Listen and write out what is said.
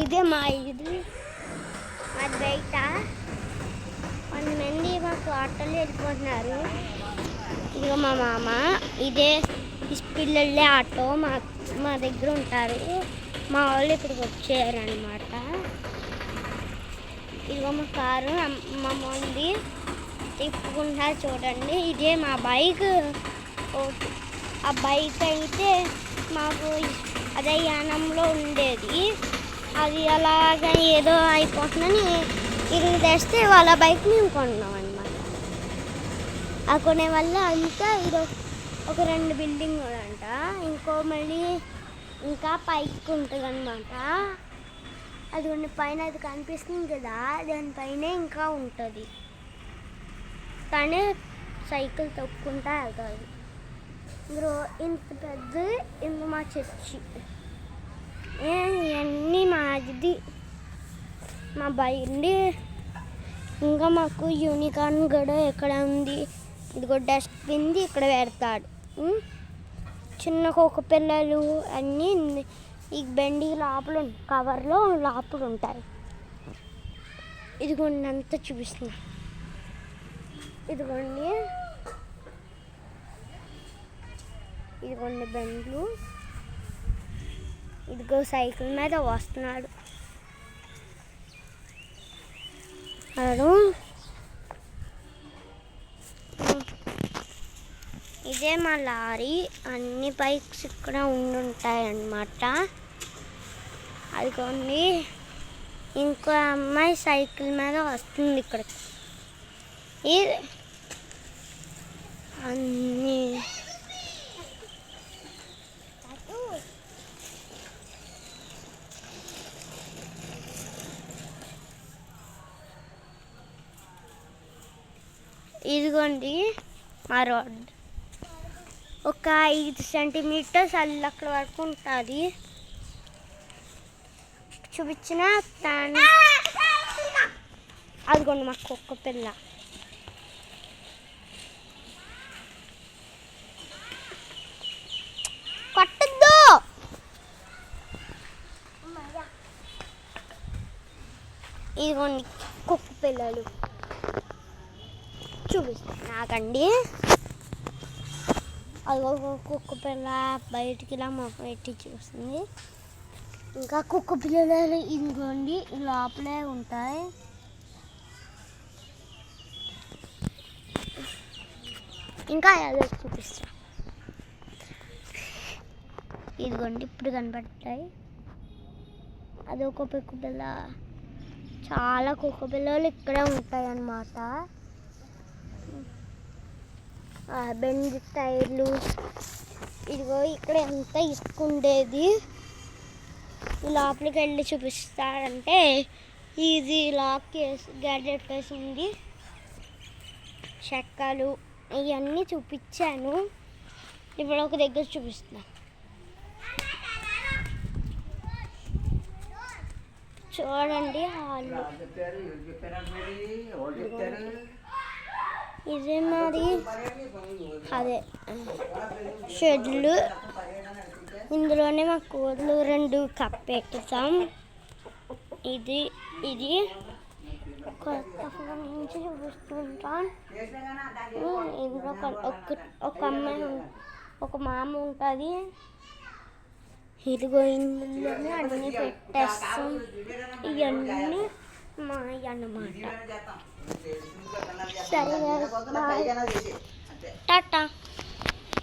ఇదే మా ఇది అది బయట కొంతమంది మాకు ఆటోలో వెళ్ళిపోతున్నారు. ఇదిగో మా మామ, ఇదే పిల్లలే ఆటో మా దగ్గర ఉంటారు. మా వాళ్ళు ఇక్కడికి వచ్చారనమాట. ఇదిగో మా కారు మా ముందు తిప్పుకుంటారు చూడండి. ఇదే మా బైక్. ఆ బైక్ అయితే మాకు అదే యానంలో ఉండేది. అది అలాగా ఏదో అయిపోతుందని ఇల్లు తెస్తే వాళ్ళ బైక్ మేము కొన్నాం అనమాట. ఆ కొనే వల్ల అంతా ఇది ఒక 2 బిల్డింగ్ అంట. ఇంకో మళ్ళీ ఇంకా పైకి ఉంటుంది అనమాట. అది కొన్ని పైన అది కనిపిస్తుంది కదా, దానిపైనే ఇంకా ఉంటుంది. తనే సైకిల్ తొక్కుంటా వెళ్తుంది. ఇంత పెద్ద ఇంత మా చర్చి. ఇవన్నీ మాది, మా బండి. ఇంకా మాకు యూనికార్న్ కూడా ఎక్కడ ఉంది. ఇదిగో డస్ట్బిన్ ఇక్కడ పెడతాడు. చిన్న కుక్క పిల్లలు అన్నీ ఈ బండి లోపల కవర్లో లోపల ఉంటాయి. ఇదిగోండి అంతా చూపిస్తున్నా. ఇదిగోండి బండ్లు. ఇదిగో సైకిల్ మీద వస్తున్నాడు. ఇదే మా లారీ. అన్ని బైక్స్ ఇక్కడ ఉండుంటాయి అన్నమాట. అదిగోండి ఇంకో అమ్మాయి సైకిల్ మీద వస్తుంది ఇక్కడికి. అన్నీ ఇదిగోండి మా రోడ్. ఒక 5 సెంటీమీటర్స్ అక్కడ వరకు ఉంటుంది. చూపించిన అదిగోండి మా కుక్క పిల్ల. కొట్టద్దు. ఇదిగోండి కుక్క పిల్లలు చూపిస్తాను నాకండి. అది కుక్క పిల్ల బయటికి ఇలా మొక్క పెట్టి చూస్తుంది. ఇంకా కుక్క పిల్లలు ఇదిగోండి లోపలే ఉంటాయి. ఇంకా అదే చూపిస్తా. ఇదిగోండి ఇప్పుడు కనపడతాయి. అదొక కుక్క పిల్ల. చాలా కుక్క పిల్లలు ఇక్కడే ఉంటాయి అన్నమాట. బెండ్ టైర్లు. ఇదిగో ఇక్కడ ఎంత ఇసుకుండేది. లోపలికి వెళ్ళి చూపిస్తారంటే ఇది లాక్ చేసి గ్యాడ్జెట్ వేసి ఉంది. చెక్కలు ఇవన్నీ చూపించాను. ఇప్పుడు ఒక దగ్గర చూపిస్తున్నా. చూడండి హాల్లో. ఇది మరి అదే షెడ్లు. ఇందులోనే మా కోళ్ళు 2 కప్పెట్టుతాం. ఇది కొత్త ఫోన్ నుంచి చూపిస్తుంటాను. ఇందులో ఒక అమ్మాయి ఒక మామ ఉంటుంది. ఇదిగో ఇందులోనే అన్నీ పెట్టేస్తాం. ఇవన్నీ మాయ అన్నమాట. సరే టాటా.